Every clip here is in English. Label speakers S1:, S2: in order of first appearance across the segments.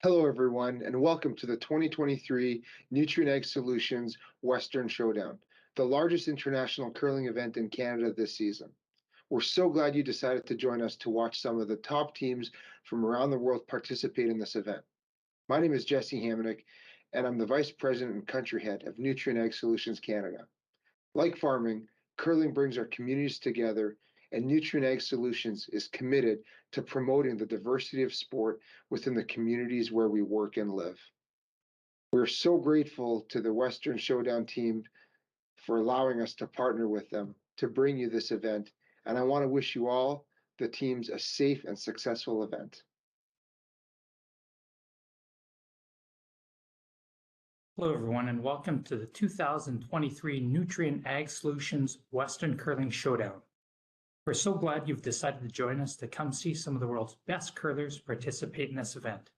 S1: Hello, everyone, and welcome to the 2023 Nutrien Ag Solutions Western Showdown, the largest international curling event in Canada this season. We're so glad you decided to join us to watch some of the top teams from around the world participate in this event. My name is Jesse Hamonic, and I'm the Vice President and Country Head of Nutrien Ag Solutions Canada. Like farming, curling brings our communities together, and Nutrien Ag Solutions is committed to promoting the diversity of sport within the communities where we work and live. We're so grateful to the Western Showdown team for allowing us to partner with them to bring you this event, and I want to wish you all, the teams, a safe and successful event.
S2: Hello, everyone, and welcome to the 2023 Nutrien Ag Solutions Western Curling Showdown. We're so glad you've decided to join us to come see some of the world's best curlers participate in this event.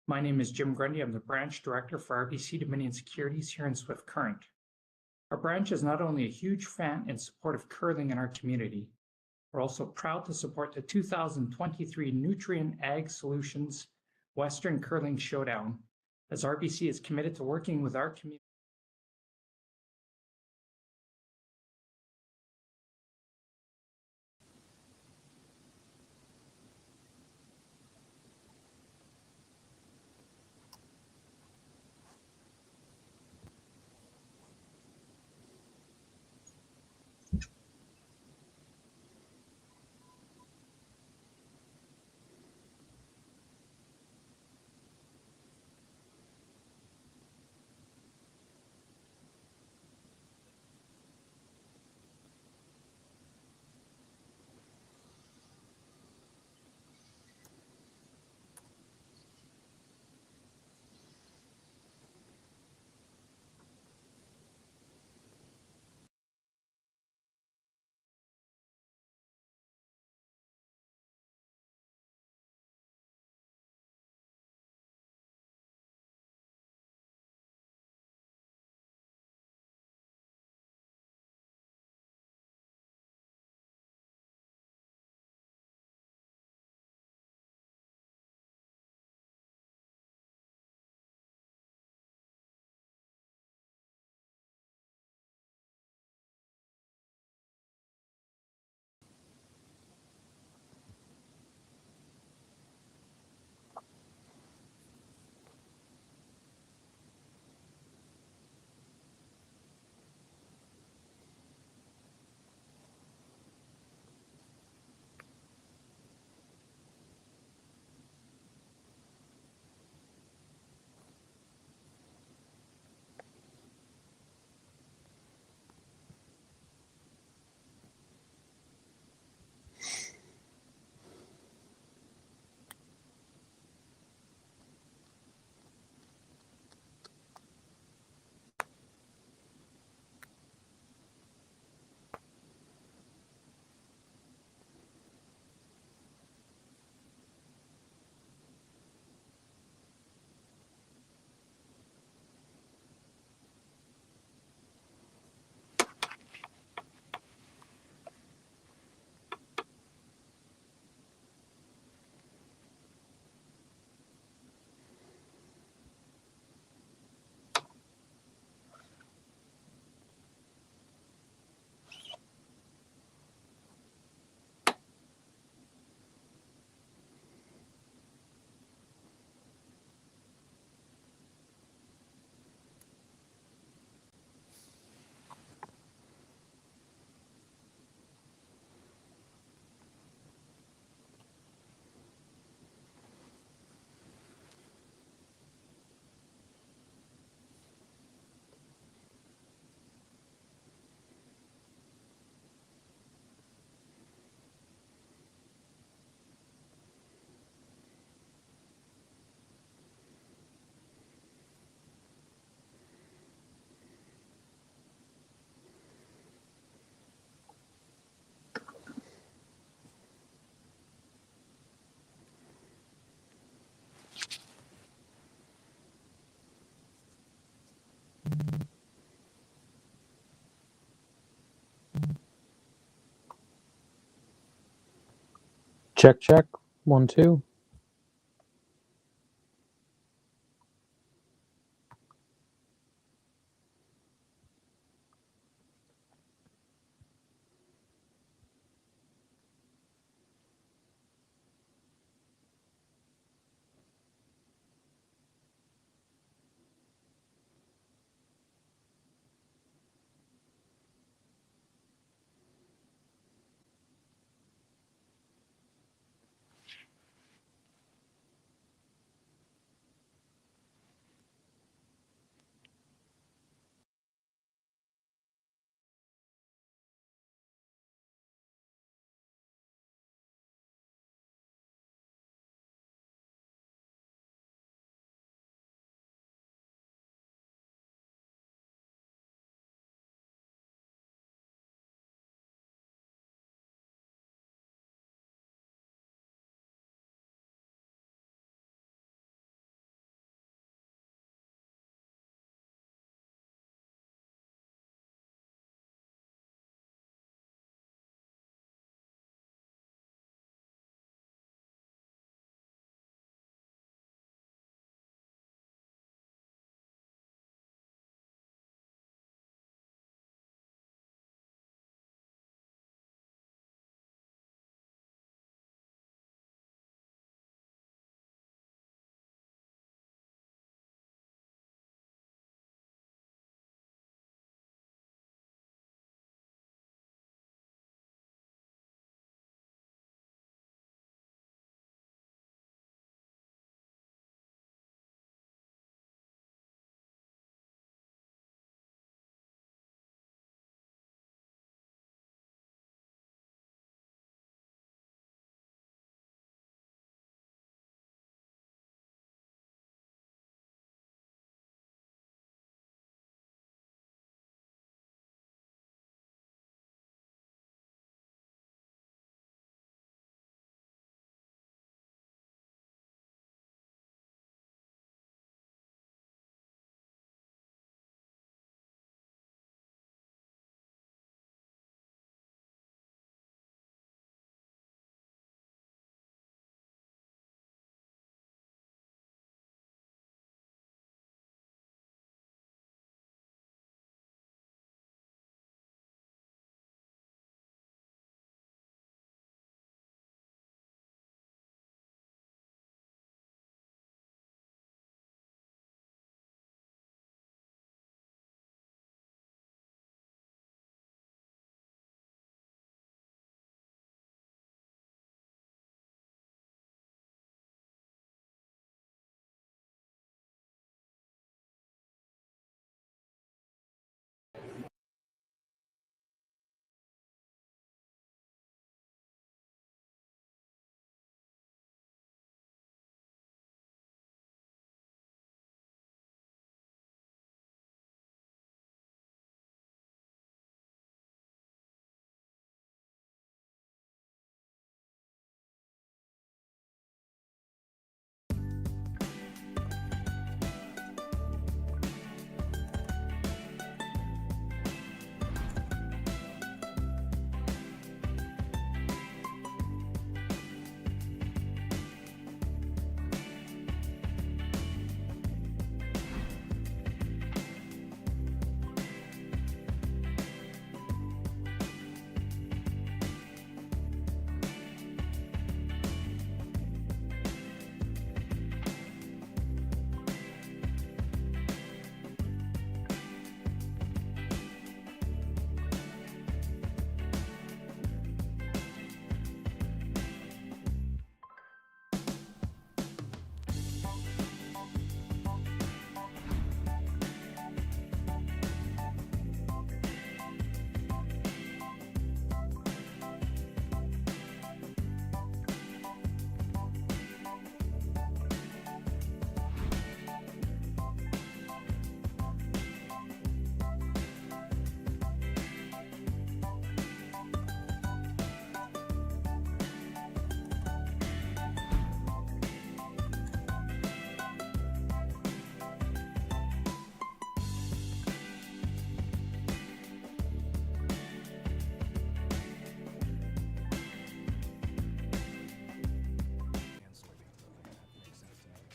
S2: My name is Jim Grundy. I'm the Branch Director for RBC Dominion Securities here in Swift Current. Our branch is not only a huge fan and support of curling in our community, we're also proud to support the 2023 Nutrien Ag Solutions Western Curling Showdown, as RBC is committed to working with our community.
S3: Check, check. 1, 2.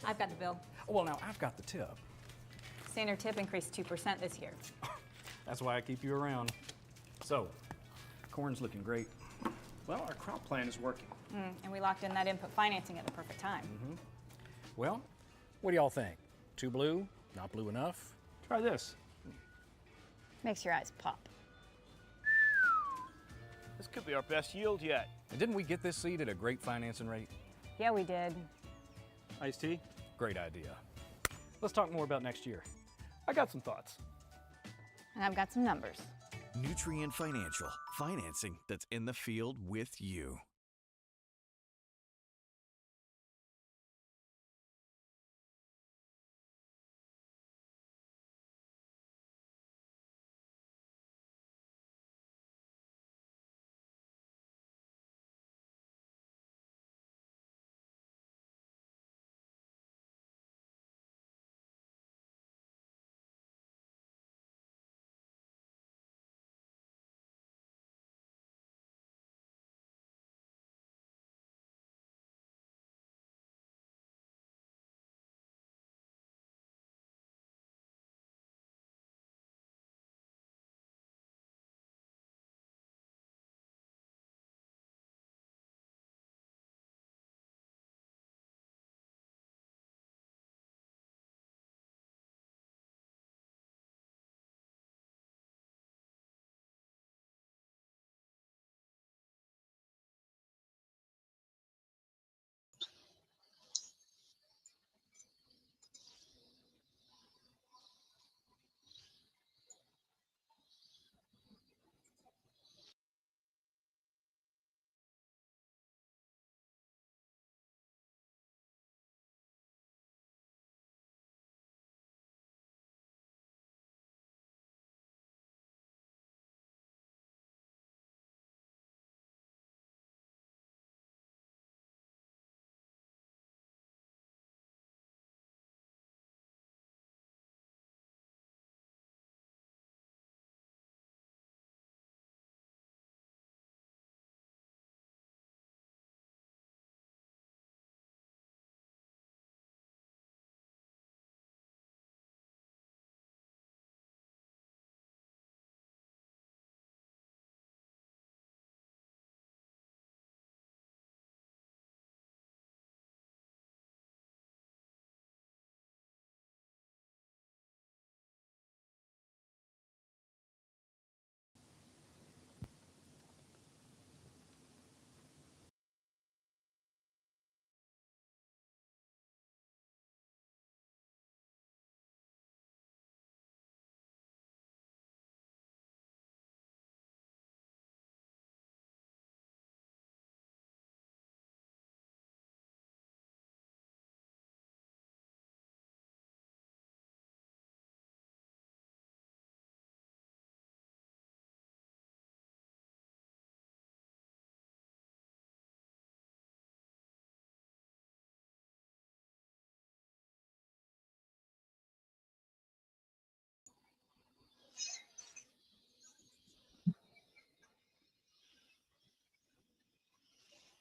S3: I've got the bill.
S4: Well, now I've got the tip.
S3: Standard tip increased 2% this year.
S4: That's why I keep you around. So, corn's looking great.
S5: Well, our crop plan is working.
S3: And we locked in that input financing at the perfect time.
S4: Well, what do y'all think? Too blue? Not blue enough?
S5: Try this.
S3: Makes your eyes pop.
S6: This could be our best yield yet.
S4: And didn't we get this seed at a great financing rate?
S3: Yeah, we did.
S5: Iced tea?
S4: Great idea.
S5: Let's talk more about next year. I got some thoughts.
S3: And I've got some numbers.
S7: Nutrien Financial, financing that's in the field with you.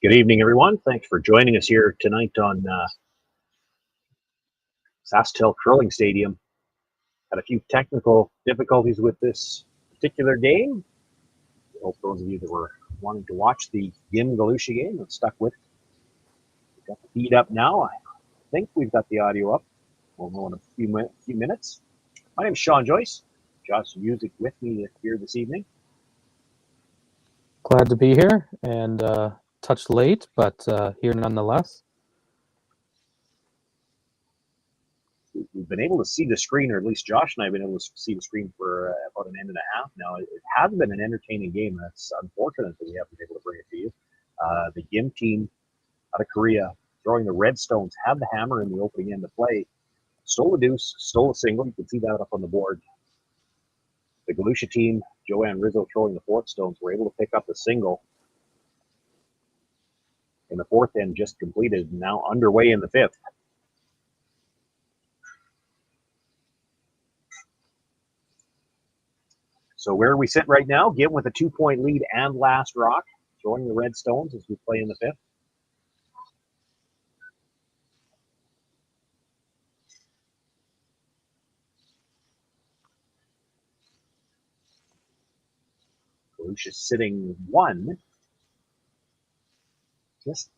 S8: Good evening, everyone. Thanks for joining us here tonight on Saskatchewan Curling Stadium. Had a few technical difficulties with this particular game. I hope those of you that were wanting to watch the Kerry Galusha game have stuck with it. We've got the feed up now. I think we've got the audio up. We'll know in a few minutes. My name is Sean Joyce. Josh Music with me here this evening.
S9: Glad to be here and touched late, but here nonetheless.
S8: We've been able to see the screen, or at least Josh and I have been able to see the screen for about an end and a half now. It has been an entertaining game. That's unfortunate that we haven't been able to bring it to you. The GIM team out of Korea throwing the Redstones had the hammer in the opening end of play. Stole a deuce, stole a single. You can see that up on the board. The Galusha team, Joanne Rizzo throwing the fourth stones, were able to pick up the single in the fourth end just completed, now underway in the fifth. So where we sit right now, GIM with a 2-point lead and last rock, throwing the Redstones as we play in the fifth. Galusha sitting 1. Just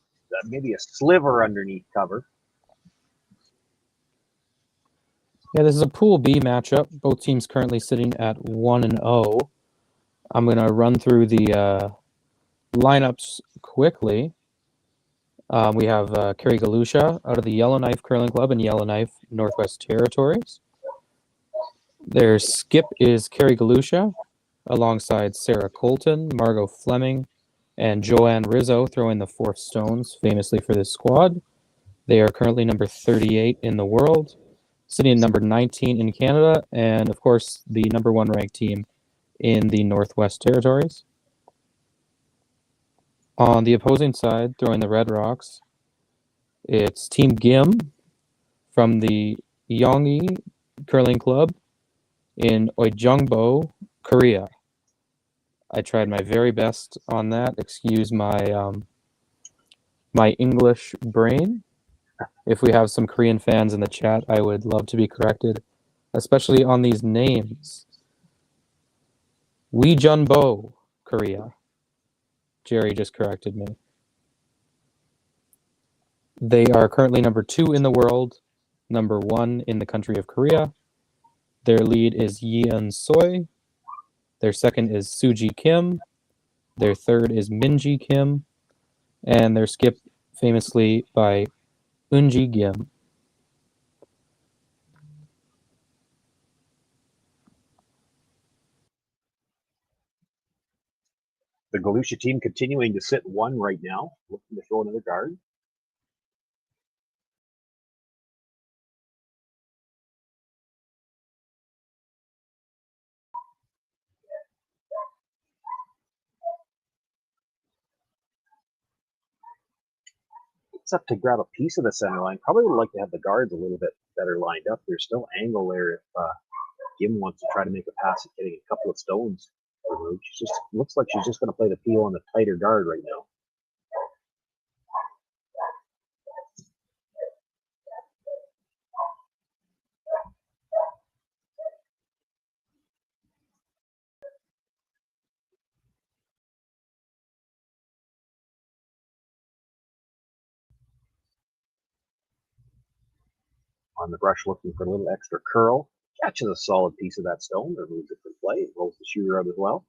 S8: maybe a sliver underneath cover.
S9: Yeah, this is a Pool B matchup. Both teams currently sitting at 1-0. I'm going to run through the lineups quickly. We have Kerry Galusha out of the Yellowknife Curling Club in Yellowknife, Northwest Territories. Their skip is Kerry Galusha, alongside Sarah Colton, Margot Fleming, and Joanne Rizzo throwing the 4th stones, famously for this squad. They are currently number 38 in the world, sitting at number 19 in Canada, and of course the number 1 ranked team in the Northwest Territories. On the opposing side, throwing the Red Rocks, it's Team Gim from the Yonggi Curling Club in Uijeongbu, Korea. I tried my very best on that. Excuse my my English brain. If we have some Korean fans in the chat, I would love to be corrected, especially on these names. Uijeongbu, Korea. Jerry just corrected me. They are currently number 2 in the world, number 1 in the country of Korea. Their lead is Yeon Soy. Their second is Suji Kim. Their third is Minji Kim. And their skip famously by Eunji Kim.
S8: The Galusha team continuing to sit 1 right now, looking to throw another guard. It's up to grab a piece of the center line. Probably would like to have the guards a little bit better lined up. There's still angle there if Gim wants to try to make a pass at getting a couple of stones removed. She just looks like she's just going to play the peel on the tighter guard right now. On the brush, looking for a little extra curl. Catches a solid piece of that stone, removes it from play, rolls the shooter out as well.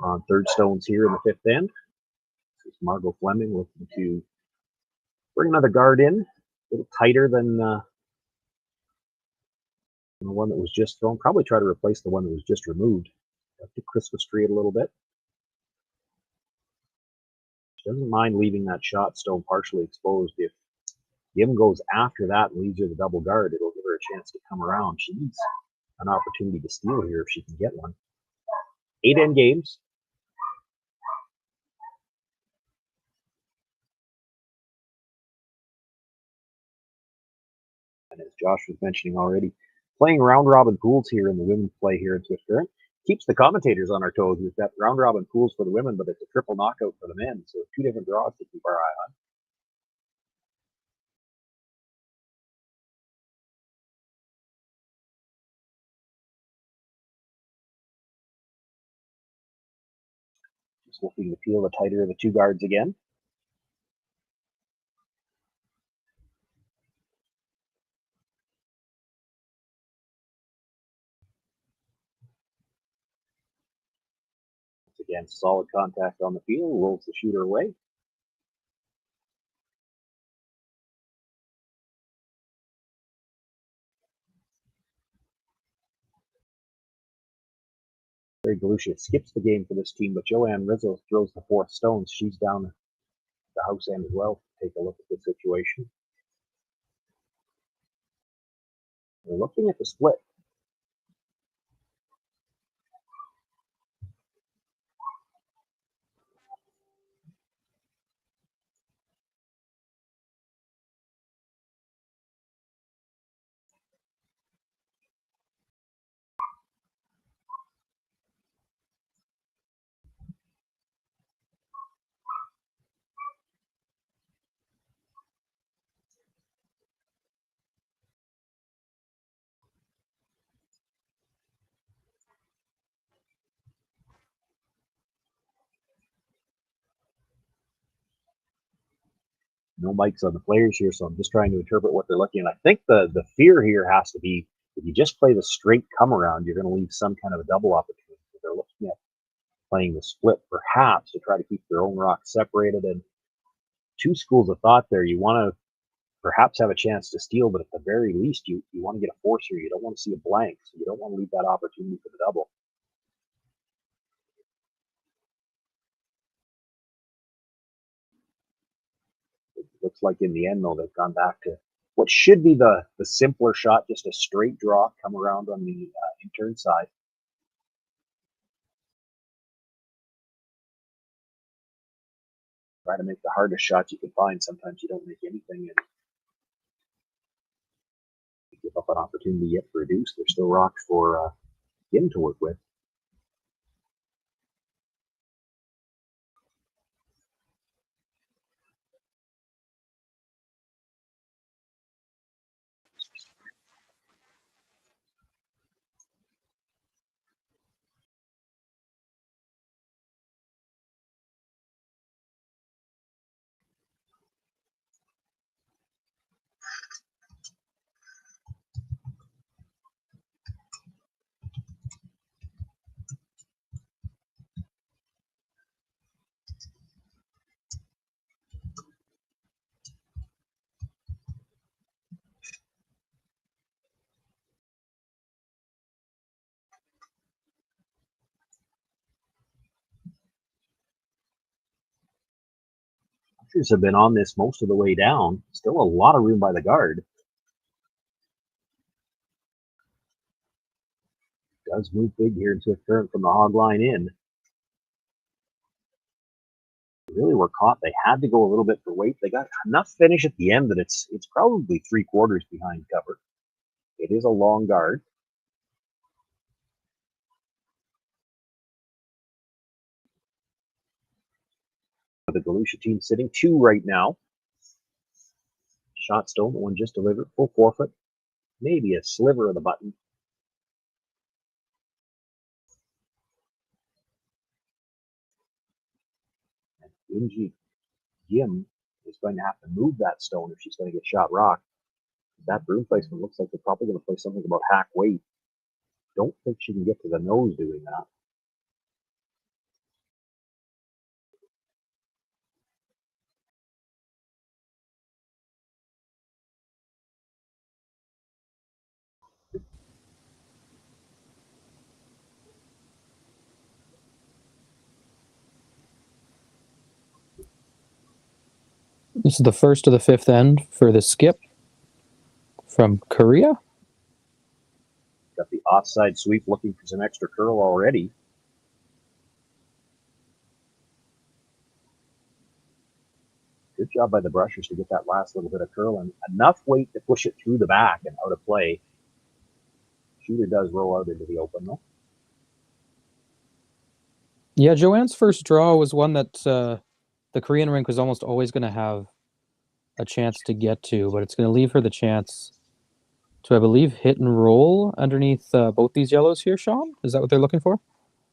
S8: On 3rd stones here in the 5th end. This is Margot Fleming looking to bring another guard in. A little tighter than the one that was just thrown. Probably try to replace the one that was just removed. Have to Christmas tree it a little bit. She doesn't mind leaving that shot stone partially exposed. If Yim goes after that and leaves her the double guard, it'll give her a chance to come around. She needs an opportunity to steal here if she can get one. 8 end games. And as Josh was mentioning already, playing round-robin pools here in the women's play here in Swift Current keeps the commentators on our toes. We've got round-robin pools for the women, but it's a triple knockout for the men, so 2 different draws to keep our eye on. Just looking to peel the tighter of the 2 guards again. Again, solid contact on the field, rolls the shooter away. Kerry Galusha skips the game for this team, but Joanne Rizzo throws the 4th stones. She's down the house end as well. Take a look at the situation. We're looking at the split. No mics on the players here, so I'm just trying to interpret what they're looking at. I think the fear here has to be if you just play the straight come around, you're going to leave some kind of a double opportunity. They're looking at playing the split, perhaps, to try to keep their own rocks separated. And two schools of thought there. You want to perhaps have a chance to steal, but at the very least, you want to get a force here. You don't want to see a blank, so you don't want to leave that opportunity for the double. It looks like in the end, though, they've gone back to what should be the simpler shot, just a straight draw, come around on the in-turn side. Try to make the hardest shot you can find. Sometimes you don't make anything, and you give up an opportunity yet to reduce. There's still rocks for him to work with. Hunters have been on this most of the way down. Still a lot of room by the guard. Does move big here into a current from the hog line in. They really were caught. They had to go a little bit for weight. They got enough finish at the end that it's probably 3/4 behind cover. It is a long guard. The Galusha team sitting 2 right now. Shot stone, the one just delivered, full forfeit. Maybe a sliver of the button. And Uijeongbu is going to have to move that stone if she's going to get shot rock. That broom placement looks like they're probably going to play something about hack weight. Don't think she can get to the nose doing that.
S9: This is the first of the fifth end for the skip from Korea.
S8: Got the offside sweep looking for some extra curl already. Good job by the brushers to get that last little bit of curl and enough weight to push it through the back and out of play. Shooter does roll out into the open though.
S9: Yeah, Joanne's first draw was one that the Korean rink was almost always going to have a chance to get to, but it's going to leave her the chance to, I believe, hit and roll underneath both these yellows here, Sean? Is that what they're looking for?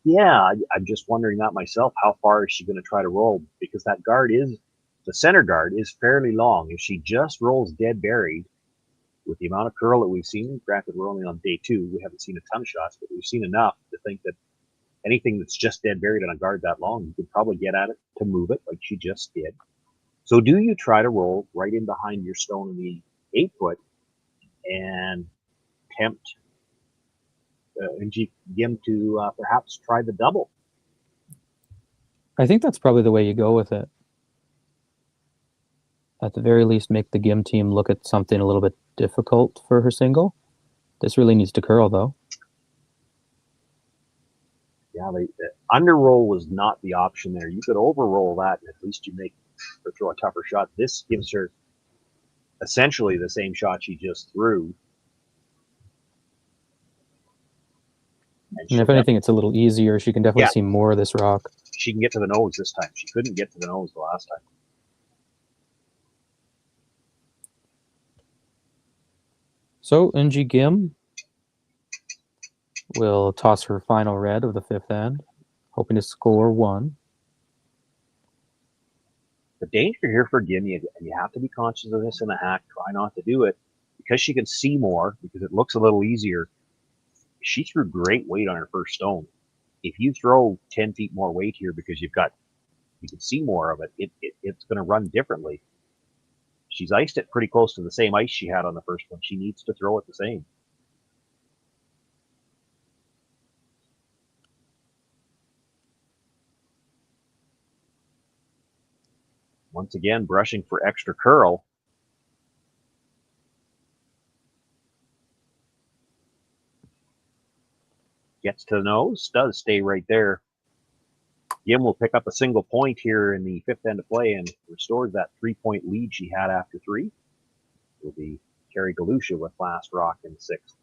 S8: Yeah, I'm just wondering that myself. How far is she going to try to roll? Because that guard is, the center guard is fairly long. If she just rolls dead buried, with the amount of curl that we've seen, granted we're only on day 2, we haven't seen a ton of shots, but we've seen enough to think that anything that's just dead buried on a guard that long, you could probably get at it to move it like she just did. So do you try to roll right in behind your stone in the 8-foot and tempt Uijeongbu to perhaps try the double?
S9: I think that's probably the way you go with it. At the very least, make the Gim team look at something a little bit difficult for her single. This really needs to curl, though.
S8: Yeah, the under roll was not the option there. You could over roll that, and at least you make her throw a tougher shot. This gives her essentially the same shot she just threw.
S9: And if anything, it's a little easier. She can definitely see more of this rock.
S8: She can get to the nose this time. She couldn't get to the nose the last time.
S9: So Uijeongbu will toss her final red of the fifth end, hoping to score 1.
S8: The danger here for Gimme, and you have to be conscious of this in the hack, try not to do it, because she can see more, because it looks a little easier. She threw great weight on her first stone. If you throw 10 feet more weight here because you can see more of it, it's going to run differently. She's iced it pretty close to the same ice she had on the first one. She needs to throw it the same. Once again, brushing for extra curl. Gets to the nose, does stay right there. Yim will pick up a single point here in the fifth end of play and restores that 3-point lead she had after 3. Will be Kerry Galusha with last rock in 6th.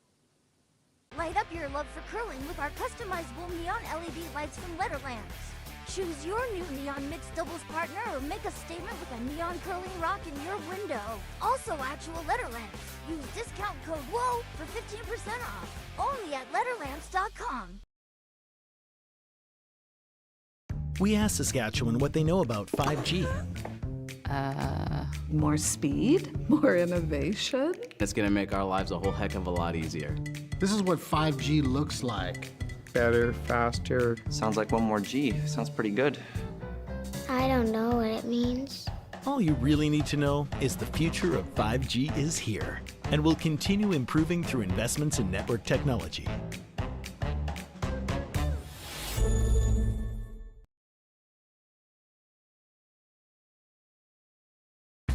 S10: Light up your love for curling with our customizable neon LED lights from Letterlands. Choose your new neon mixed doubles partner or make a statement with a neon curling rock in your window. Also actual Letterlands. Use discount code WHOA for 15% off. Only at Letterlands.com.
S11: We asked Saskatchewan what they know about 5G.
S12: More speed, more innovation.
S13: It's gonna make our lives a whole heck of a lot easier.
S14: This is what 5G looks like.
S15: Better, faster.
S16: Sounds like one more G. Sounds pretty good.
S17: I don't know what it means.
S11: All you really need to know is the future of 5G is here and will continue improving through investments in network technology.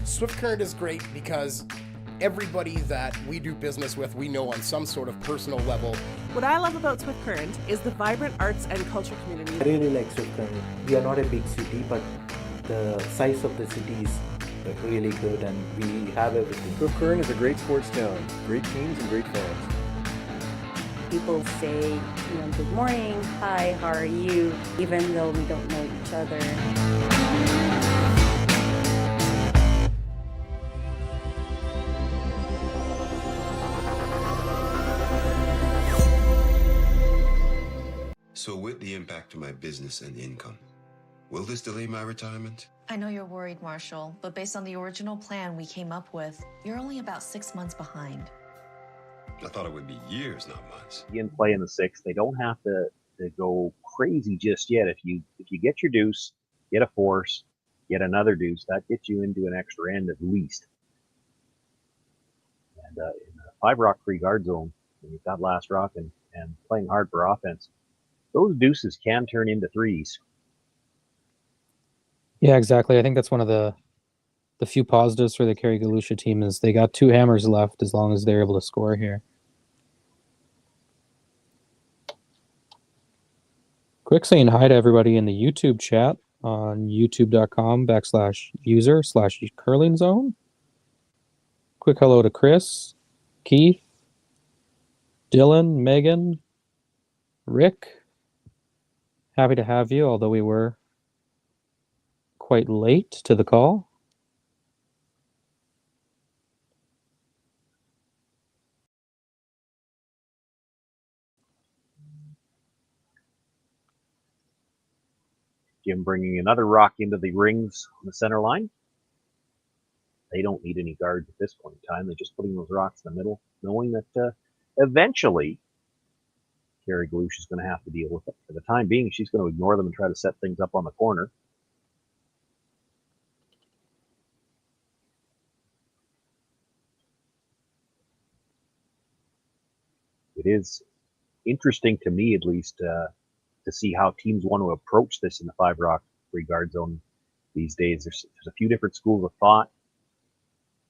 S18: Swift Current is great because everybody that we do business with, we know on some sort of personal level.
S19: What I love about Swift Current is the vibrant arts and culture community.
S20: I really like Swift Current. We are not a big city, but the size of the city is really good and we have everything.
S21: Swift Current is a great sports town, great teams and great fans.
S22: People say, good morning, hi, how are you, even though we don't know each other.
S23: So with the impact to my business and income, will this delay my retirement?
S24: I know you're worried, Marshall, but based on the original plan we came up with, you're only about 6 months behind.
S23: I thought it would be years, not months.
S8: In play in the 6th, they don't have to go crazy just yet. If you get your deuce, get a force, get another deuce, that gets you into an extra end at least. And in the 5 rock free guard zone, when you've got last rock and playing hard for offense, those deuces can turn into 3s.
S9: Yeah, exactly. I think that's one of the few positives for the Kerry Galusha team is they got 2 hammers left as long as they're able to score here. Quick saying hi to everybody in the YouTube chat on youtube.com/user/curling-zone. Quick hello to Chris, Keith, Dylan, Megan, Rick. Happy to have you, although we were quite late to the call.
S8: Jim bringing another rock into the rings on the center line. They don't need any guards at this point in time. They're just putting those rocks in the middle, knowing that eventually Kerry Galusha is going to have to deal with it. For the time being, she's going to ignore them and try to set things up on the corner. It is interesting to me, at least, to see how teams want to approach this in the 5 rock free guard zone these days. There's a few different schools of thought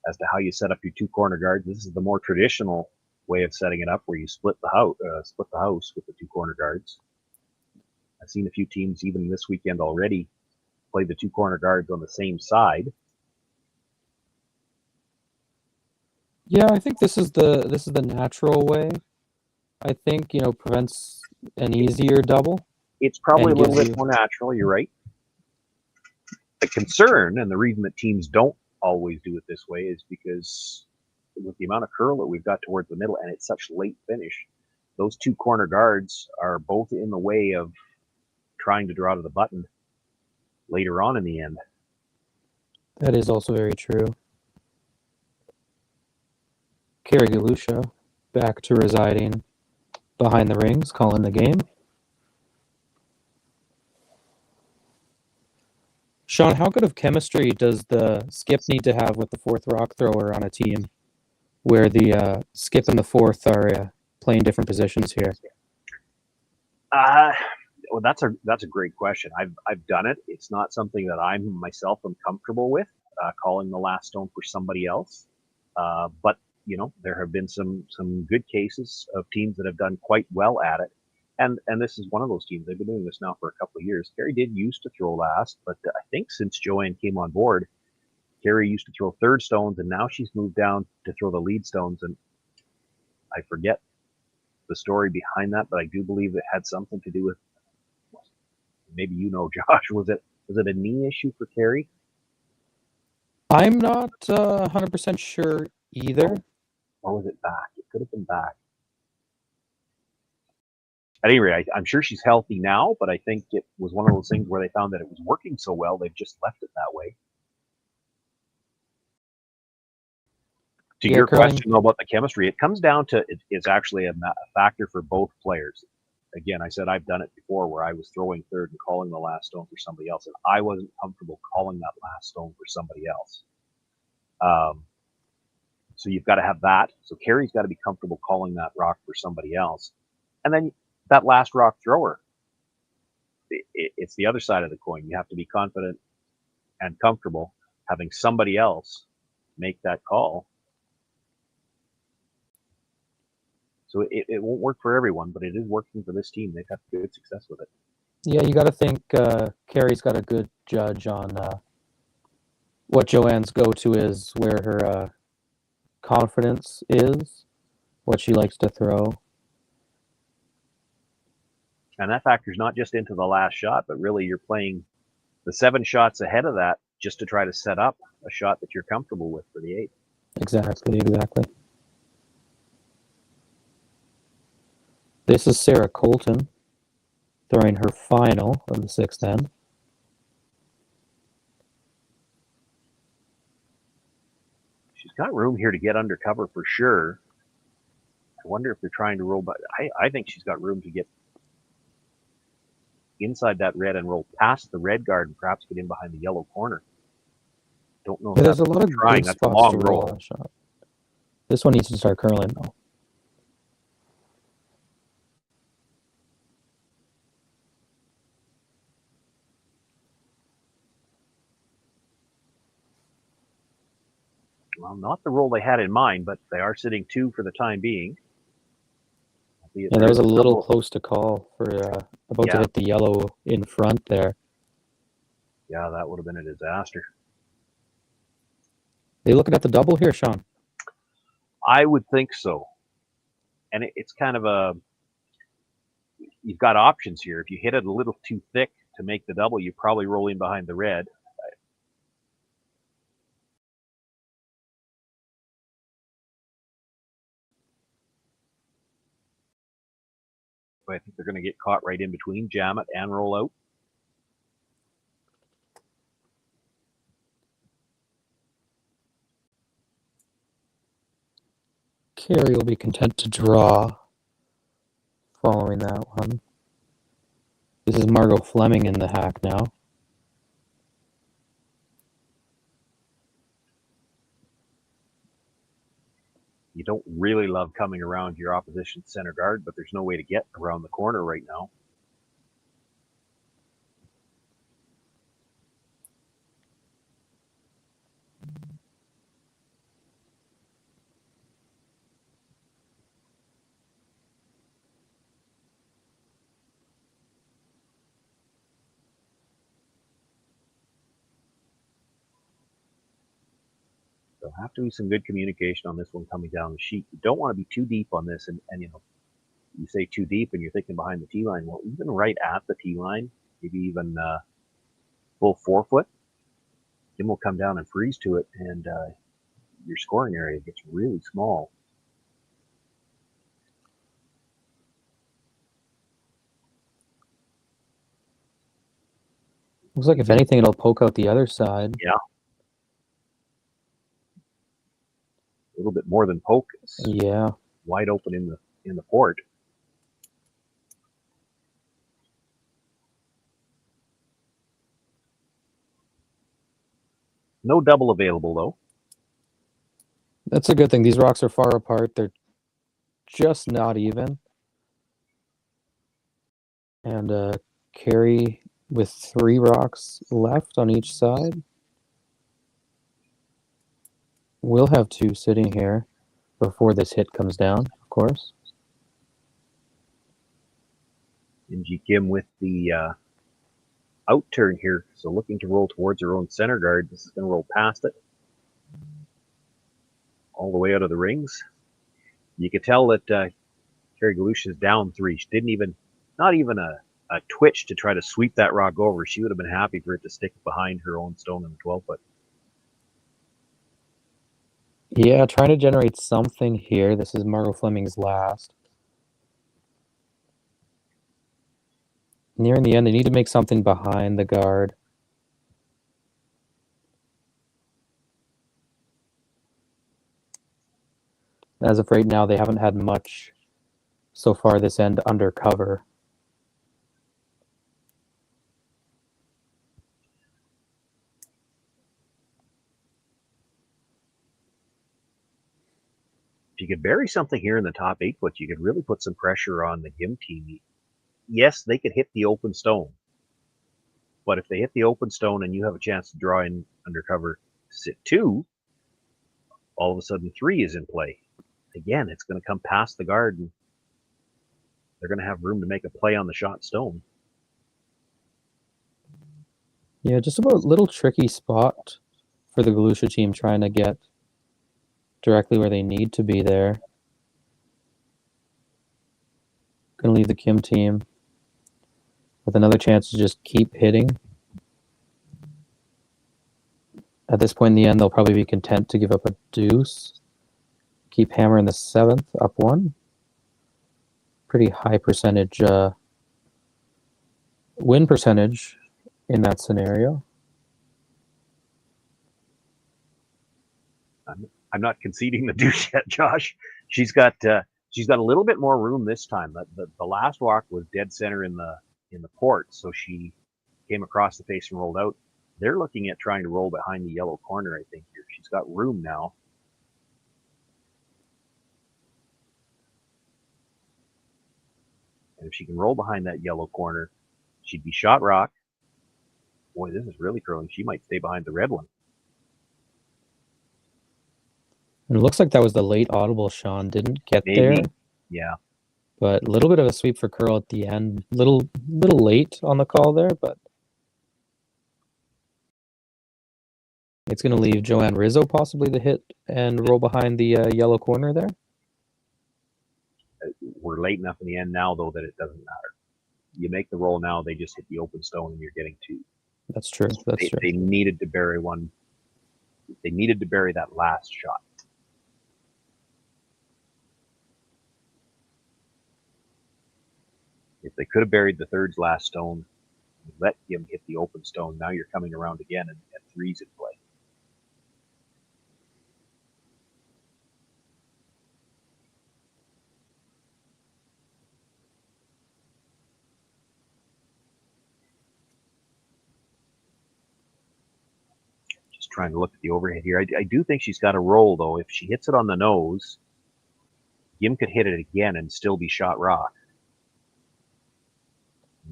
S8: as to how you set up your 2 corner guards. This is the more traditional way of setting it up, where you split the house with the 2 corner guards. I've seen a few teams even this weekend already play the 2 corner guards on the same side.
S9: Yeah, I think this is the natural way. I think prevents an easier double.
S8: It's probably a little bit more natural. You're right. The concern and the reason that teams don't always do it this way is because with the amount of curl that we've got towards the middle and it's such late finish, those 2 corner guards are both in the way of trying to draw to the button later on in the end.
S9: That is also very true. Kerry Galusha back to residing behind the rings, calling the game. Sean, how good of chemistry does the skip need to have with the fourth rock thrower on a team where the skip and the fourth are playing different positions here?
S8: Well, that's a great question. I've done it. It's not something that I myself am comfortable with, calling the last stone for somebody else. But there have been some good cases of teams that have done quite well at it. And this is one of those teams. They've been doing this now for a couple of years. Kerry did used to throw last, but I think since Joanne came on board, Kerry used to throw third stones, and now she's moved down to throw the lead stones. And I forget the story behind that, but I do believe it had something to do with, maybe Josh, was it a knee issue for Kerry?
S9: I'm not 100% sure either.
S8: Or was it back? It could have been back. At any rate, I'm sure she's healthy now, but I think it was one of those things where they found that it was working so well, they've just left it that way. To your question about the chemistry, it comes down to it's actually a factor for both players. Again, I said I've done it before where I was throwing third and calling the last stone for somebody else, and I wasn't comfortable calling that last stone for somebody else. So you've got to have that. So Kerry's got to be comfortable calling that rock for somebody else. And then that last rock thrower, it's the other side of the coin. You have to be confident and comfortable having somebody else make that call. So it won't work for everyone, but it is working for this team. They've had good success with it.
S9: Yeah, you got to think Kerry's got a good judge on what Joanne's go-to is, where her confidence is, what she likes to throw.
S8: And that factors not just into the last shot, but really you're playing the 7 shots ahead of that just to try to set up a shot that you're comfortable with for the 8.
S9: Exactly. This is Sarah Colton throwing her final of the 6th end.
S8: She's got room here to get under cover for sure. I wonder if they're trying to roll, but I think she's got room to get inside that red and roll past the red guard and perhaps get in behind the yellow corner. Don't know if
S9: There's a lot of
S8: trying.
S9: good
S8: That's a
S9: spots
S8: long
S9: to roll
S8: roll.
S9: that shot. This one needs to start curling though.
S8: Well, not the roll they had in mind, but they are sitting 2 for the time being.
S9: Yeah, that was a little close to call for about to hit the yellow in front there.
S8: Yeah, that would have been a disaster.
S9: Are you looking at the double here, Sean?
S8: I would think so. And it's kind of you've got options here. If you hit it a little too thick to make the double, you probably roll in behind the red. But I think they're going to get caught right in between, jam it and roll out.
S9: Kerry will be content to draw following that one. This is Margot Fleming in the hack now.
S8: You don't really love coming around your opposition center guard, but there's no way to get around the corner right now. There'll have to be some good communication on this one coming down the sheet. You don't want to be too deep on this, and you say too deep and you're thinking behind the tee line. Well, even right at the tee line, maybe even full 4 foot, then we'll come down and freeze to it, and your scoring area gets really small.
S9: Looks like if anything, it'll poke out the other side.
S8: Yeah. little bit more than poke. It's
S9: Yeah.
S8: wide open in the port. No double available though.
S9: That's a good thing. These rocks are far apart. They're just not even. And Kerry with 3 rocks left on each side. We'll have 2 sitting here before this hit comes down, of course.
S8: Inji Kim with the out turn here, so looking to roll towards her own center guard. This is going to roll past it, all the way out of the rings. You could tell that Kerry Galusha is down 3. She didn't even, not even a twitch to try to sweep that rock over. She would have been happy for it to stick behind her own stone in the 12-foot.
S9: Yeah, trying to generate something here. This is Margot Fleming's last. Nearing the end, they need to make something behind the guard. As of right now, they haven't had much so far this end under cover.
S8: If you could bury something here in the top 8-foot, you could really put some pressure on the Gim team. Yes, they could hit the open stone, but if they hit the open stone and you have a chance to draw in undercover sit 2, all of a sudden 3 is in play. Again, it's going to come past the guard, and they're going to have room to make a play on the shot stone.
S9: Yeah, just about a little tricky spot for the Galusha team trying to get directly where they need to be there. Going to leave the Kim team with another chance to just keep hitting. At this point in the end, they'll probably be content to give up a deuce. Keep hammering the 7th, up 1. Pretty high percentage win percentage in that scenario.
S8: I'm not conceding the deuce yet, Josh. She's got a little bit more room this time. The last walk was dead center in the port, so she came across the face and rolled out. They're looking at trying to roll behind the yellow corner, I think, here. She's got room now. And if she can roll behind that yellow corner, she'd be shot rock. Boy, this is really curling. She might stay behind the red one.
S9: And it looks like that was the late audible. Sean didn't get
S8: Maybe.
S9: there.
S8: Yeah.
S9: But a little bit of a sweep for curl at the end. Little late on the call there, but it's going to leave Joanne Rizzo possibly to hit and roll behind the yellow corner there.
S8: We're late enough in the end now, though, that it doesn't matter. You make the roll now, they just hit the open stone and you're getting 2.
S9: That's true. That's true.
S8: They needed to bury one. They needed to bury that last shot. If they could have buried the 3rd's last stone, let him hit the open stone, now you're coming around again and 3's in play. Just trying to look at the overhead here. I do think she's got a roll, though. If she hits it on the nose, Gim could hit it again and still be shot rock.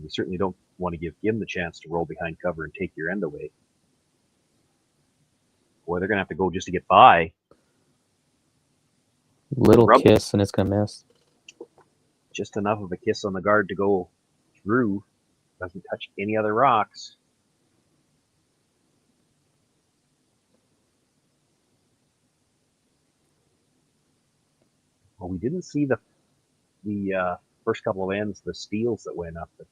S8: We certainly don't want to give Gim the chance to roll behind cover and take your end away. Boy, they're going to have to go just to get by.
S9: Little kiss and it's going to miss.
S8: Just enough of a kiss on the guard to go through. Doesn't touch any other rocks. Well, we didn't see the first couple of ends, the steals that went up. But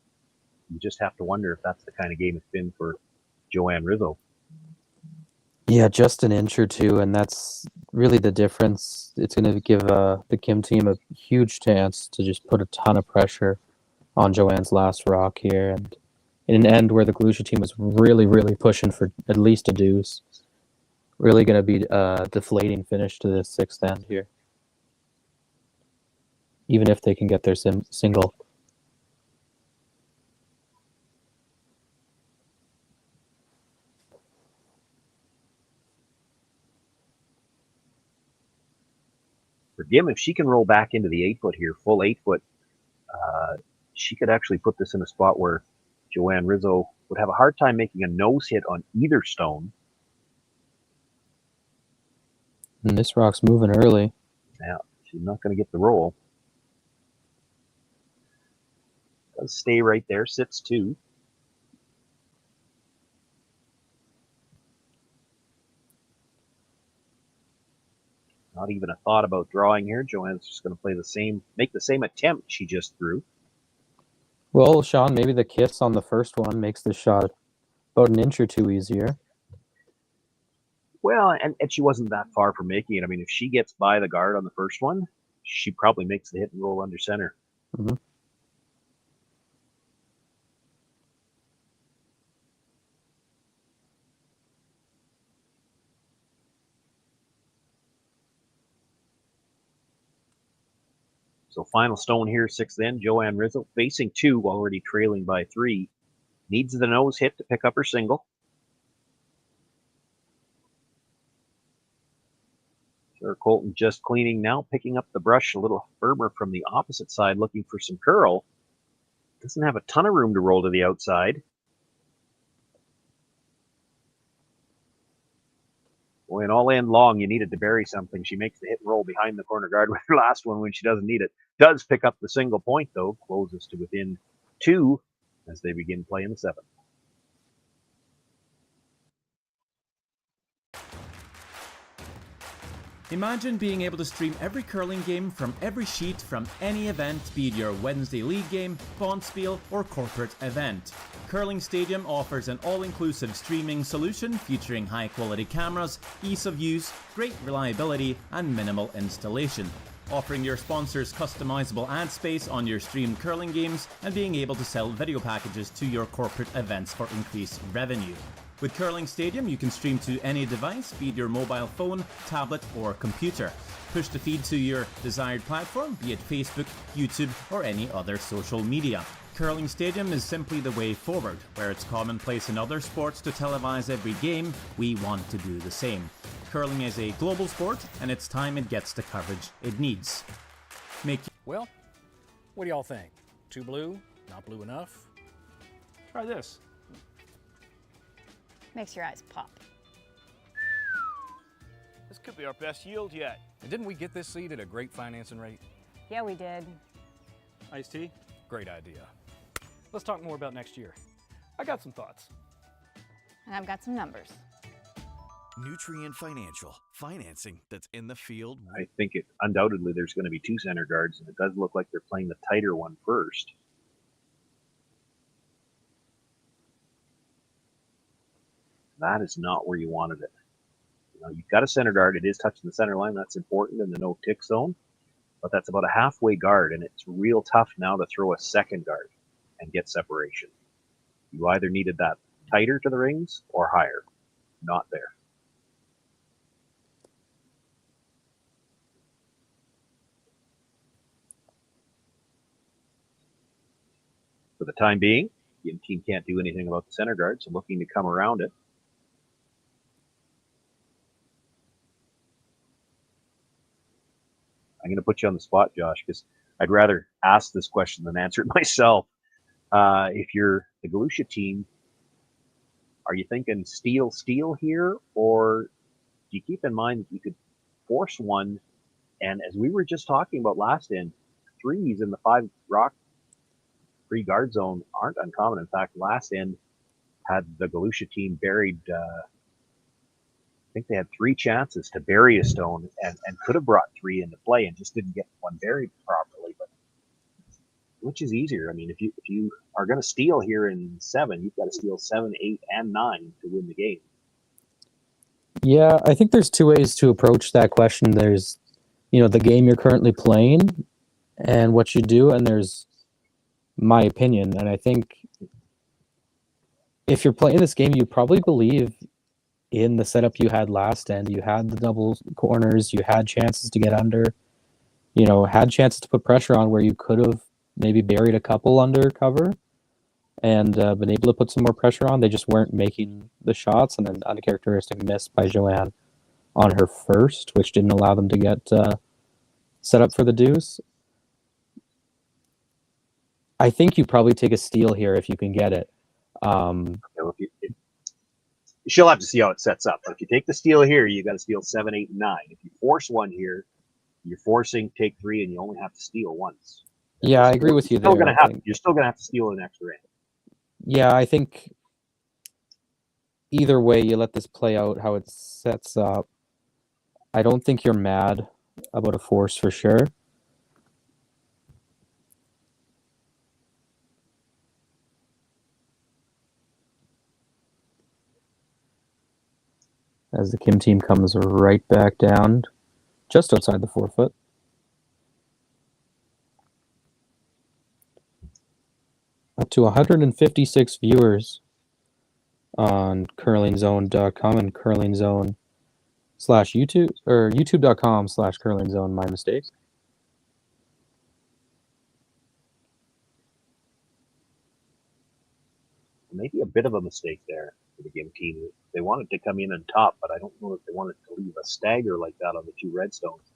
S8: you just have to wonder if that's the kind of game it's been for Joanne Rizzo.
S9: Yeah, just an inch or 2, and that's really the difference. It's going to give the Kim team a huge chance to just put a ton of pressure on Joanne's last rock here. And in an end where the Galusha team was really, really pushing for at least a deuce, Really going to be a deflating finish to this sixth end here. Even if they can get their single.
S8: For Gim, if she can roll back into the 8-foot here, full 8-foot, she could actually put this in a spot where Joanne Rizzo would have a hard time making a nose hit on either stone.
S9: And this rock's moving early.
S8: Yeah, she's not going to get the roll. Does stay right there, sits 2. Not even a thought about drawing here. Joanne's just going to play the same, make the same attempt she just threw.
S9: Well, Sean, maybe the kiss on the first one makes the shot about an inch or two easier.
S8: Well, and she wasn't that far from making it. I mean, if she gets by the guard on the first one, she probably makes the hit and roll under center.
S9: Mm-hmm.
S8: So final stone here, 6th end. Joanne Rizzo facing 2, already trailing by 3. Needs the nose hit to pick up her single. Sarah Colton just cleaning now, picking up the brush a little firmer from the opposite side, looking for some curl. Doesn't have a ton of room to roll to the outside. Boy, and all end long, you needed to bury something. She makes the hit and roll behind the corner guard with her last one when she doesn't need it. Does pick up the single point, though. Closes to within 2 as they begin playing the 7th.
S1: Imagine being able to stream every curling game from every sheet from any event, be it your Wednesday league game, bonspiel, or corporate event. Curling Stadium offers an all-inclusive streaming solution featuring high-quality cameras, ease of use, great reliability, and minimal installation. Offering your sponsors customizable ad space on your streamed curling games and being able to sell video packages to your corporate events for increased revenue. With Curling Stadium, you can stream to any device, be it your mobile phone, tablet, or computer. Push the feed to your desired platform, be it Facebook, YouTube, or any other social media. Curling Stadium is simply the way forward. Where it's commonplace in other sports to televise every game, we want to do the same. Curling is a global sport, and it's time it gets the coverage it needs.
S5: Well, what do y'all think? Too blue? Not blue enough? Try this.
S3: Makes your eyes pop.
S2: This could be our best yield yet.
S5: And didn't we get this seed at a great financing rate?
S3: Yeah, we did.
S5: Iced tea? Great idea. Let's talk more about next year. I got some thoughts.
S3: And I've got some numbers.
S7: Nutrien Financial, financing that's in the field.
S8: I think undoubtedly there's going to be 2 center guards, and it does look like they're playing the tighter one first. That is not where you wanted it. You've got a center guard. It is touching the center line. That's important in the no tick zone. But that's about a halfway guard, and it's real tough now to throw a second guard and get separation. You either needed that tighter to the rings or higher. Not there. For the time being, the team can't do anything about the center guard, so looking to come around it. I'm going to put you on the spot, Josh, because I'd rather ask this question than answer it myself. If you're the Galusha team, are you thinking steal here, or do you keep in mind that you could force one? And as we were just talking about last end, 3s in the 5 rock free guard zone aren't uncommon. In fact, last end had the Galusha team buried. I think they had 3 chances to bury a stone and could have brought 3 into play and just didn't get one buried properly. But which is easier? I mean, if you are going to steal here in 7, you've got to steal 7, 8, and 9 to win the game.
S9: Yeah, I think there's 2 ways to approach that question. There's, the game you're currently playing and what you do, and there's my opinion. And I think if you're playing this game, you probably believe in the setup you had last end. You had the double corners, you had chances to get under, had chances to put pressure on where you could have maybe buried a couple under cover and been able to put some more pressure on. They just weren't making the shots, and an uncharacteristic miss by Joanne on her first, which didn't allow them to get set up for the deuce. I think you probably take a steal here if you can get it.
S8: She'll have to see how it sets up. But if you take the steal here, you got to steal 7, 8, and 9. If you force one here, you're forcing take 3, and you only have to steal once.
S9: Yeah, I agree with you there.
S8: You're still gonna have to steal an extra end.
S9: Yeah, I think either way, you let this play out how it sets up. I don't think you're mad about a force for sure. As the Kim team comes right back down, just outside the 4-foot. Up to 156 viewers on curlingzone.com and curlingzone/YouTube or youtube.com/curlingzone. My mistake.
S8: Maybe a bit of a mistake there for the game team. They wanted to come in on top, but I don't know if they wanted to leave a stagger like that on the 2 redstones.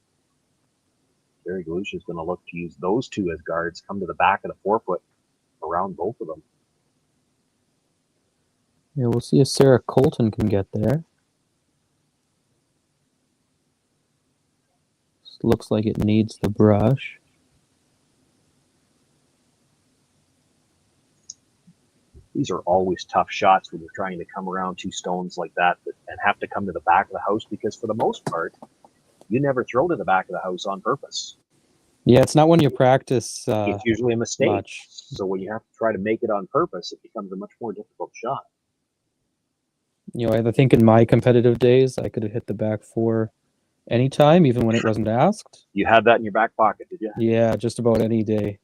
S8: Kerry Galusha is going to look to use those 2 as guards, come to the back of the 4-foot around both of them.
S9: Yeah, we'll see if Sarah Colton can get there. Looks like it needs the brush.
S8: These are always tough shots when you're trying to come around 2 stones like that and have to come to the back of the house, because for the most part, you never throw to the back of the house on purpose.
S9: Yeah, it's not when you practice.
S8: It's usually a mistake.
S9: Much.
S8: So when you have to try to make it on purpose, it becomes a much more difficult shot.
S9: I think in my competitive days, I could have hit the back 4 anytime, even when it wasn't asked.
S8: You had that in your back pocket, did you?
S9: Yeah, just about any day.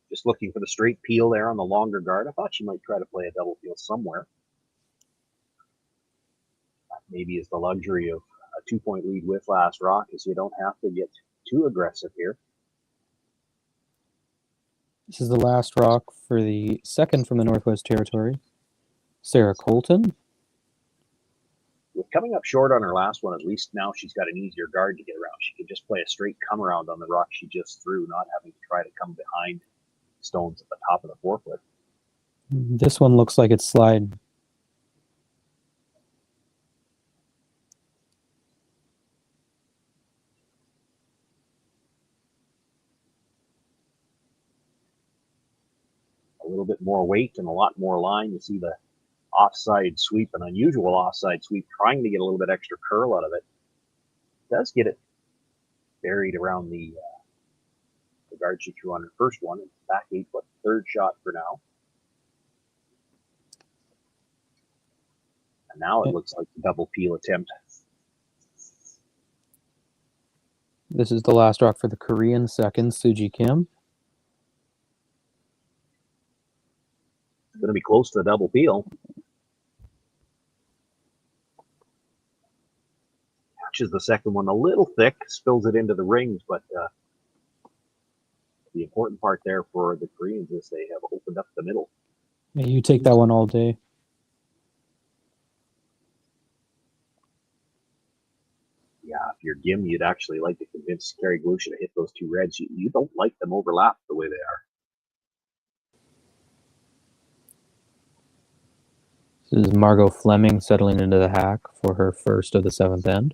S8: Just looking for the straight peel there on the longer guard. I thought she might try to play a double peel somewhere. That maybe is the luxury of a 2-point lead with last rock, is you don't have to get too aggressive here.
S9: This is the last rock for the second from the Northwest Territory, Sarah Colton.
S8: With coming up short on her last one, at least now she's got an easier guard to get around. She can just play a straight come around on the rock she just threw, not having to try to come behind stones at the top of the 4-foot.
S9: This one looks like it's sliding.
S8: A little bit more weight and a lot more line. You see the offside sweep, an unusual offside sweep, trying to get a little bit extra curl out of it. Does get it buried around the guard she threw on her first one. It's back 8-foot, 3rd shot for now. And now it looks like a double peel attempt.
S9: This is the last rock for the Korean second, Suji Kim.
S8: It's going to be close to the double peel. Catches the second one a little thick, spills it into the rings, but the important part there for the Koreans is they have opened up the middle.
S9: Yeah, you take that one all day.
S8: Yeah, if you're Gim, you'd actually like to convince Kerry Galusha to hit those 2 reds. You don't like them overlapped the way they are.
S9: This is Margot Fleming settling into the hack for her first of the 7th end.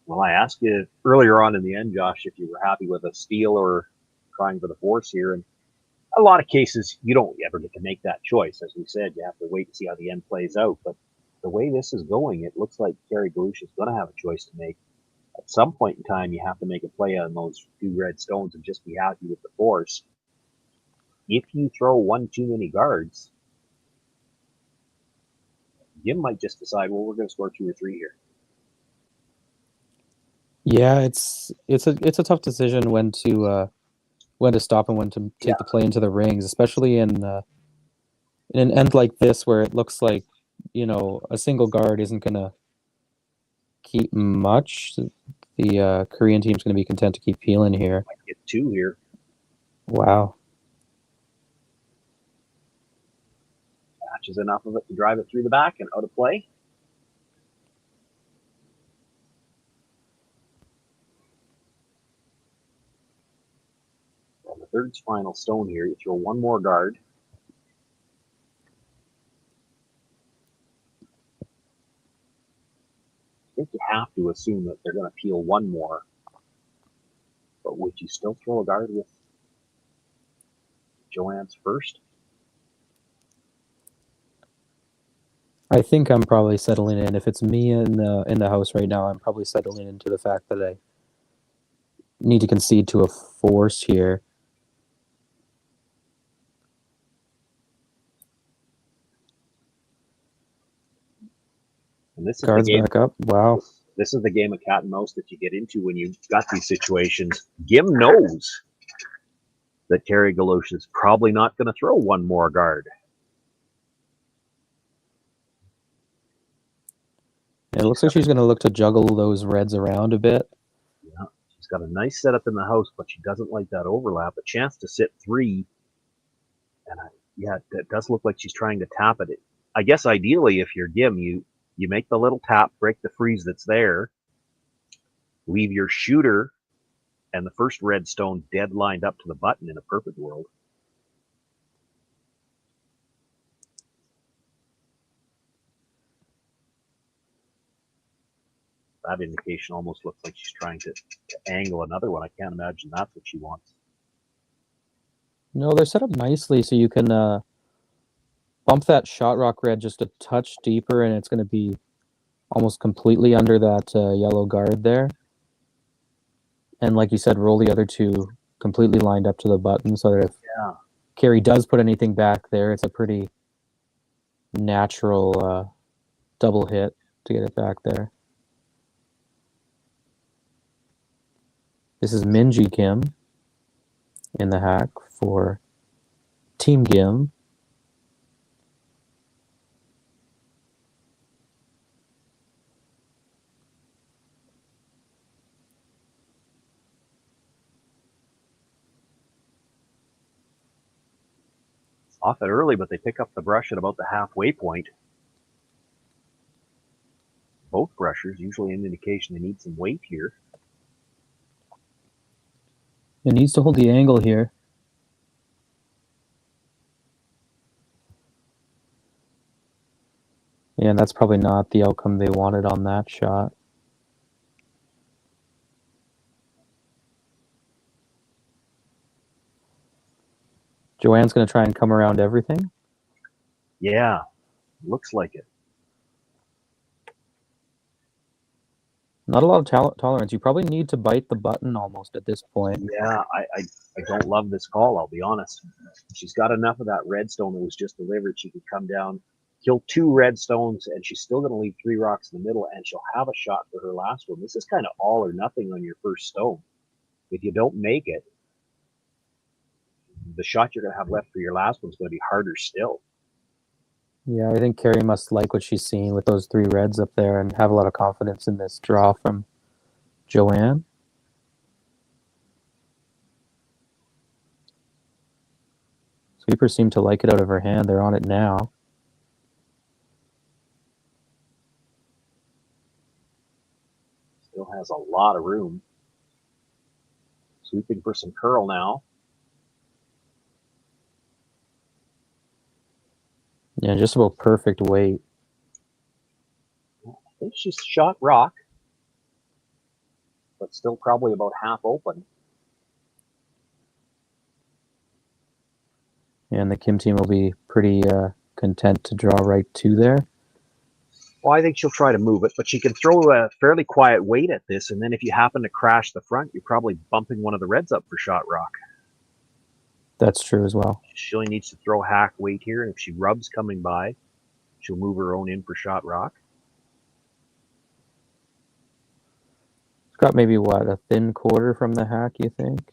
S8: Well, I asked you earlier on in the end, Josh, if you were happy with a steal or trying for the force here, and a lot of cases, you don't ever get to make that choice. As we said, you have to wait and see how the end plays out. But the way this is going, it looks like Kerry Galusha is going to have a choice to make. At some point in time, you have to make a play on those 2 red stones and just be happy with the force. If you throw one too many guards, Jim might just decide, well, we're going to score 2 or 3 here.
S9: Yeah, it's a tough decision when to stop and when to take the play into the rings, especially in an end like this where it looks like, a single guard isn't going to keep much. The Korean team's going to be content to keep peeling here.
S8: Might get 2 here.
S9: Wow.
S8: Catches enough of it to drive it through the back and out of play. On the third final stone here, you throw one more guard. I think you have to assume that they're going to peel one more. But would you still throw a guard with Joanne's first?
S9: I think I'm probably settling in. If it's me in the house right now, I'm probably settling into the fact that I need to concede to a force here.
S8: And this is
S9: Guards
S8: the game,
S9: back up. Wow.
S8: This is the game of cat and mouse that you get into when you've got these situations. Gim knows that Kerry Galusha is probably not going to throw one more guard.
S9: It looks like she's going to look to juggle those reds around a bit.
S8: Yeah, she's got a nice setup in the house, but she doesn't like that overlap. A chance to sit 3. And yeah, it does look like she's trying to tap it. I guess ideally, if you're Gim, you make the little tap, break the freeze that's there, leave your shooter and the first red stone dead lined up to the button in a perfect world. That indication almost looks like she's trying to angle another one. I can't imagine that's what she wants.
S9: No, they're set up nicely so you can bump that shot rock red just a touch deeper, and it's going to be almost completely under that yellow guard there. And like you said, roll the other 2 completely lined up to the button so that if Kerry does put anything back there, it's a pretty natural double hit to get it back there. This is Minji Kim in the hack for Team Gim.
S8: Off it early, but they pick up the brush at about the halfway point. Both brushers, usually an indication they need some weight here.
S9: It needs to hold the angle here. Yeah, that's probably not the outcome they wanted on that shot. Joanne's going to try and come around everything.
S8: Yeah, looks like it.
S9: Not a lot of tolerance. You probably need to bite the button almost at this point.
S8: Yeah, I don't love this call, I'll be honest. She's got enough of that redstone that was just delivered. She could come down, kill 2 redstones, and she's still going to leave 3 rocks in the middle, and she'll have a shot for her last one. This is kind of all or nothing on your first stone. If you don't make it, the shot you're going to have left for your last one is going to be harder still.
S9: Yeah, I think Kerry must like what she's seeing with those 3 reds up there and have a lot of confidence in this draw from Joanne. Sweepers seem to like it out of her hand. They're on it now.
S8: Still has a lot of room. Sweeping for some curl now.
S9: Yeah, just about perfect weight.
S8: I think she's shot rock, but still probably about half open.
S9: And the Kim team will be pretty content to draw right 2 there.
S8: Well, I think she'll try to move it, but she can throw a fairly quiet weight at this, and then if you happen to crash the front, you're probably bumping one of the reds up for shot rock.
S9: That's true as well.
S8: She only needs to throw hack weight here, and if she rubs coming by, she'll move her own in for shot rock.
S9: It's got maybe, what, a thin quarter from the hack, you think?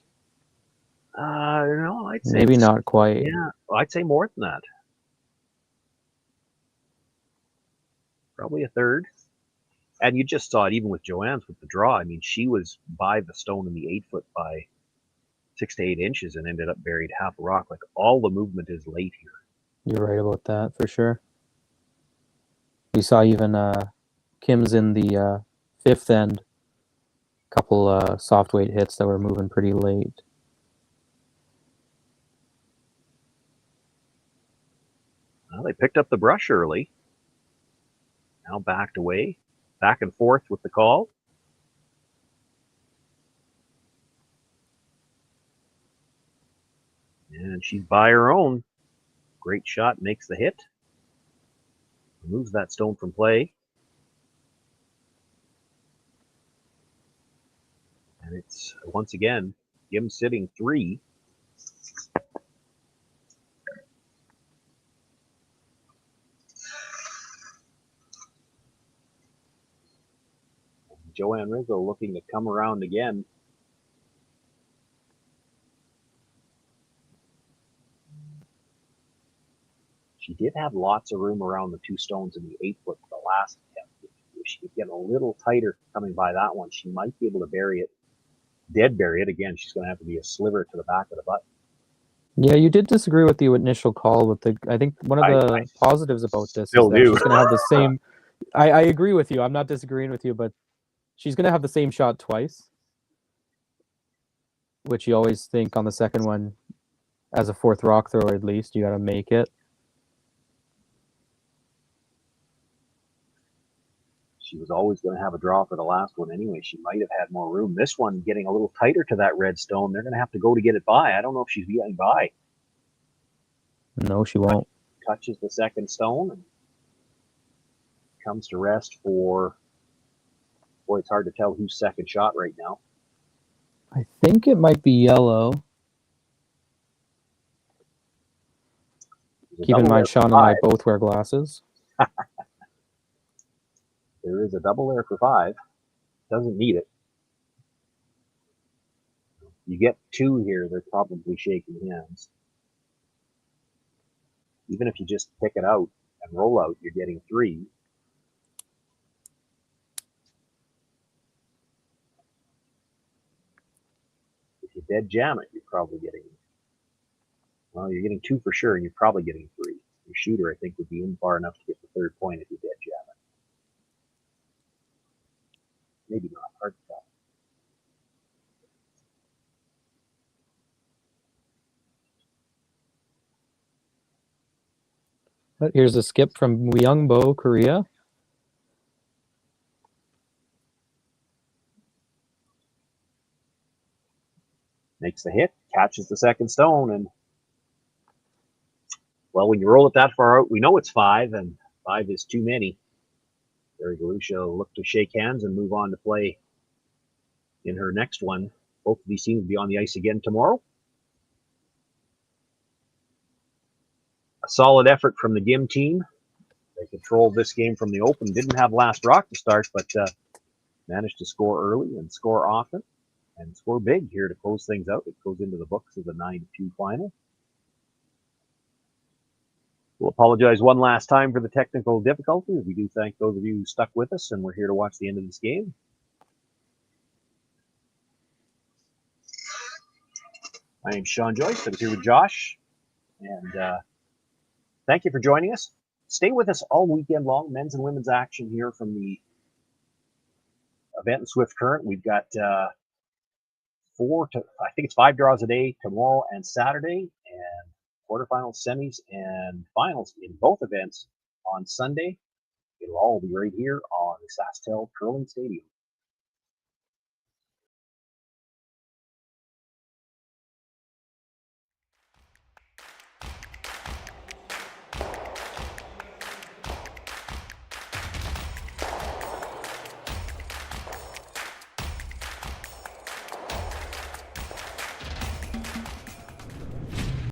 S8: No, I'd say...
S9: Maybe not quite.
S8: Yeah, I'd say more than that. Probably a third. And you just saw it even with Joanne's with the draw. I mean, she was by the stone in the 8-foot by 6 to 8 inches and ended up buried half a rock. Like, all the movement is late here.
S9: You're right about that, for sure. We saw even Kim's in the 5th end. Couple soft weight hits that were moving pretty late.
S8: Well, they picked up the brush early. Now backed away, back and forth with the call. And she's by her own. Great shot, makes the hit. Removes that stone from play. And it's, once again, Kim sitting 3. Joanne Rizzo looking to come around again. She did have lots of room around the 2 stones in the 8-foot for the last attempt. If she could get a little tighter coming by that one, she might be able to bury it, dead bury it. Again, she's going to have to be a sliver to the back of the butt.
S9: Yeah, you did disagree with the initial call. With the, I think one of the positives about this is that she's going to have the same... I agree with you. I'm not disagreeing with you, but she's going to have the same shot twice, which you always think on the second one, as a 4th rock thrower at least, you got to make it.
S8: She was always going to have a draw for the last one anyway. She might have had more room. This one getting a little tighter to that red stone. They're going to have to go to get it by. I don't know if she's getting by.
S9: No, she won't.
S8: Touches the second stone and comes to rest for... Boy, it's hard to tell who's second shot right now.
S9: I think it might be yellow. Keep in mind, Sean and I both wear glasses.
S8: There is a double there for 5. Doesn't need it. You get 2 here, they're probably shaking hands. Even if you just pick it out and roll out, you're getting 3. If you dead jam it, you're probably getting... Well, you're getting 2 for sure, and you're probably getting 3. Your shooter, I think, would be in far enough to get the 3rd point if you dead jam it. Maybe not. Hard to tell.
S9: But here's a skip from Uijeongbu, Korea.
S8: Makes the hit, catches the second stone, and well, when you roll it that far out, we know it's 5, and 5 is too many. Kerry Galusha will look to shake hands and move on to play in her next one. Both of these teams will be on the ice again tomorrow. A solid effort from the Gim team. They controlled this game from the open. Didn't have last rock to start, but managed to score early and score often and score big here to close things out. It goes into the books of the 9-2 final. We'll apologize one last time for the technical difficulties. We do thank those of you who stuck with us and we're here to watch the end of this game. My name's Sean Joyce. I was here with Josh. And thank you for joining us. Stay with us all weekend long. Men's and women's action here from the event in Swift Current. We've got I think it's 5 draws a day tomorrow and Saturday, and quarterfinals, semis, and finals in both events on Sunday. It'll all be right here on the SaskTel Curling Stadium.